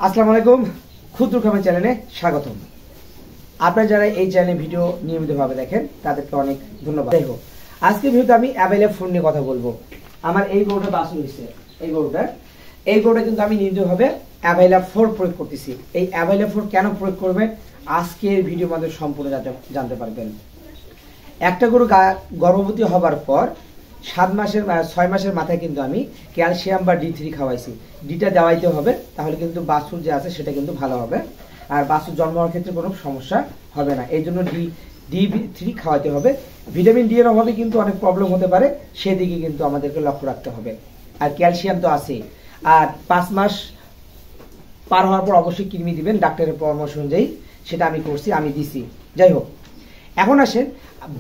আসসালামু আলাইকুম, ক্ষুদ্র খামার চ্যানেলে স্বাগতম। আপনারা যারা এই চ্যানেলে ভিডিও নিয়মিতভাবে দেখেন তাদেরকে অনেক ধন্যবাদ। যাই হোক, আজকে ভিডিওতে আমি অ্যাভেলেবল ফোন নিয়ে কথা বলবো। আমার এই গরুটা বাছুর হয়েছে, এই গরুটা কিন্তু আমি নিয়মিতভাবে অ্যাভেলেবল ফোর প্রয়োগ করতেছি। এই অ্যাভেলেবল ফোর কেন প্রয়োগ করবেন আজকের ভিডিওর মধ্যে সম্পূর্ণ জানতে পারবেন। একটা গরু গর্ভবতী হবার পর 6 মাসের মাথায় কিন্তু আমি ক্যালসিয়াম বা D3 খাওয়াইছি। ডিটা দেওয়াইতে হবে, তাহলে কিন্তু বাছুর যে আছে সেটা কিন্তু ভালো হবে, আর বাছুর জন্ম হওয়ার ক্ষেত্রে কোনো সমস্যা হবে না। এই জন্য D3 খাওয়াইতে হবে। ভিটামিন ডি এর অভাবে কিন্তু অনেক প্রবলেম হতে পারে, সেদিকে কিন্তু আমাদেরকে লক্ষ্য রাখতে হবে। আর ক্যালসিয়াম তো আছেই। আর 5 মাস পার হওয়ার পর অবশ্যই কৃমি দিবেন ডাক্তারের পরামর্শ অনুযায়ী, সেটা আমি করছি, আমি দিছি। যাই হোক, এখন আসেন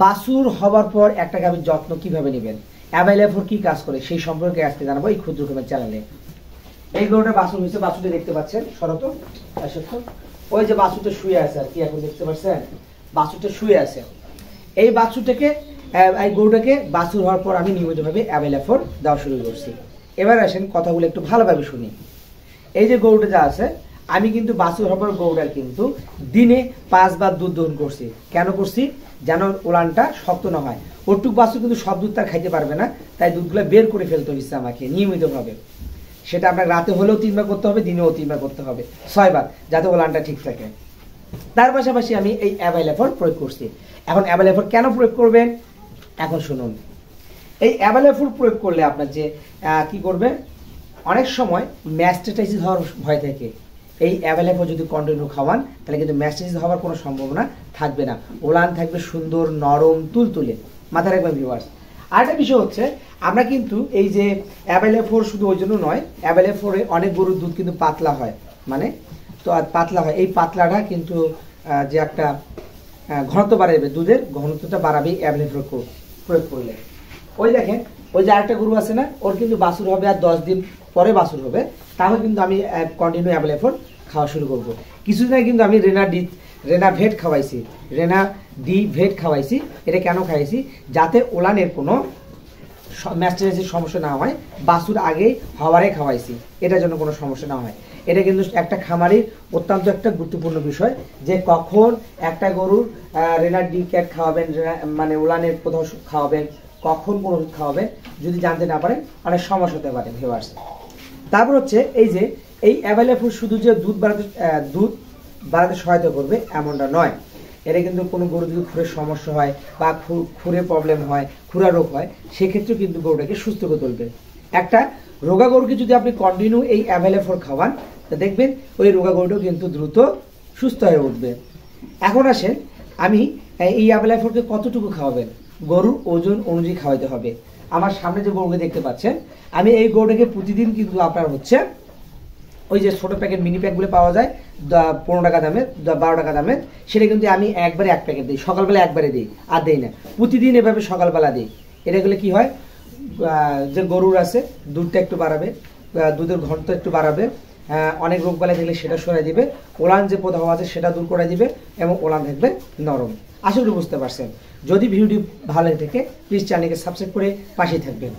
বাছুর হবার পর একটা গাভীর যত্ন কিভাবে নেবেন, অ্যাভেলেবল কি কাজ করে সেই সম্পর্কে আজকে জানাবো এই ক্ষুদ্র খামার চ্যানেলে। এই গরুটা বাছুর হয়েছে, বাছুরটা দেখতে পাচ্ছেন, শরত ওই যে বাছুরটা শুয়ে আছে আর কি, এখন দেখতে পাচ্ছেন বাছুরটা শুয়ে আছে। এই বাছুরটাকে এই গরুটাকে বাছুর হওয়ার পর আমি নিয়মিতভাবে অ্যাভেলেবল দেওয়া শুরু করছি। এবার আসেন কথাগুলো একটু ভালোভাবে শুনি। এই যে গরুটা যা আছে, আমি কিন্তু বাছুর হবার গরুটার কিন্তু দিনে 5 বার দুধ দহন করছি। কেন করছি? যেন ওলানটা শক্ত না হয়। ওটুক বাছুর কিন্তু সব দুধ তার খাইতে পারবে না, তাই দুধগুলো বের করে ফেলতে হচ্ছে আমাকে নিয়মিতভাবে। সেটা আপনার রাতে হলেও 3 বার করতে হবে, দিনেও 3 বার করতে হবে, 6 বার, যাতে ওলানটা ঠিক থাকে। তার পাশাপাশি আমি এই অ্যাভেলেবল প্রয়োগ করছি। এখন অ্যাভেলেবল কেন প্রয়োগ করবেন এখন শুনুন। এই অ্যাভেলেবল প্রয়োগ করলে আপনার যে কি করবে, অনেক সময় ম্যাস্টাইটিস হওয়ার ভয় থাকে। এই অ্যাভেলেবল যদি কন্টিনিউ খাওয়ান তাহলে কিন্তু ম্যাস্টাইটিস হওয়ার কোনো সম্ভাবনা থাকবে না। ওলান থাকবে সুন্দর, নরম, তুলতুলে। মাথায় রাখবেন ভিউয়ার্স। আরেকটা বিষয় হচ্ছে, আমরা কিন্তু এই যে অ্যাভেলেবল শুধু ওই জন্য নয়, অ্যাভেলেবলে অনেক গরুর দুধ কিন্তু পাতলা হয়, মানে তো আর পাতলা হয়। এই পাতলাটা কিন্তু যে একটা ঘনত্ব বাড়াবে, দুধের ঘনত্বটা বাড়াবে অ্যাভেলেবল প্রয়োগ করলে। ওই দেখেন, ওই যে আরেকটা গরু আছে না, ওর কিন্তু বাছুর হবে আর 10 দিন পরে বাছুর হবে, তাহলে কিন্তু আমি কন্টিনিউ অ্যাভেলেবল খাওয়া শুরু করব। কিছুদিন আগে কিন্তু আমি রেনা ভেট খাওয়াইছি, রেনা ডি ভেট খাওয়াইছি। এটা কেন খাওয়াইছি? যাতে ওলানের কোনো ম্যাস্টাইটিসের সমস্যা না হয়, বাছুর আগে হওয়ারে খাওয়াইছি, এটার জন্য কোনো সমস্যা না হয়। এটা কিন্তু একটা খামারির অত্যন্ত একটা গুরুত্বপূর্ণ বিষয়, যে কখন একটা গরুর রেনা ডি ক্যাট খাওয়াবেন, মানে ওলানের কোথাও খাওয়াবেন, কখন কোন ওষুধ খাওয়াবেন, যদি জানতে না পারেন অনেক সমস্যা হতে পারে ভিউয়ার্স। তারপর হচ্ছে এই যে এই অ্যাভেলেবল শুধু যে দুধ বাড়াতে সহায়তা করবে এমনটা নয়। এটা কিন্তু কোনো গরু যদি খুরের সমস্যা হয় বা খুরে প্রবলেম হয়, খুরা রোগ হয়, সেক্ষেত্রেও কিন্তু গরুটাকে সুস্থ করে তুলবে। একটা রোগা গরুকে যদি আপনি কন্টিনিউ এই অ্যাভেলেবল খাওয়ান, তা দেখবেন ওই রোগা গরুটাও কিন্তু দ্রুত সুস্থ হয়ে উঠবে। এখন আসেন, আমি এই অ্যাভেলেবলকে কতটুকু খাওয়াবেন, গরুর ওজন অনুযায়ী খাওয়াইতে হবে। আমার সামনে যে গরুকে দেখতে পাচ্ছেন, আমি এই গরুটাকে প্রতিদিন কিন্তু আপনার হচ্ছে ওই যে ছোট প্যাকেট মিনি প্যাকগুলো পাওয়া যায় 15 টাকা দামের, 12 টাকা দামের, সেটা কিন্তু আমি একবারে 1 প্যাকেট দিই, সকালবেলা একবারে দিই, আর দিই না, প্রতিদিন এভাবে সকালবেলা দিই। এটা গেলে কি হয়, যে গরুর আছে দুধটা একটু বাড়াবে, দুধের ঘনত্ব একটু বাড়াবে, অনেক রোগ বালাই থাকলে সেটা সরাই দিবে, ওলান যে প্রদাহ আছে সেটা দূর করে দিবে, এবং ওলান থাকবে নরম। আশা করি বুঝতে পারছেন। যদি ভিডিওটি ভালো লাগে প্লিজ চ্যানেলকে সাবস্ক্রাইব করে পাশেই থাকবেন।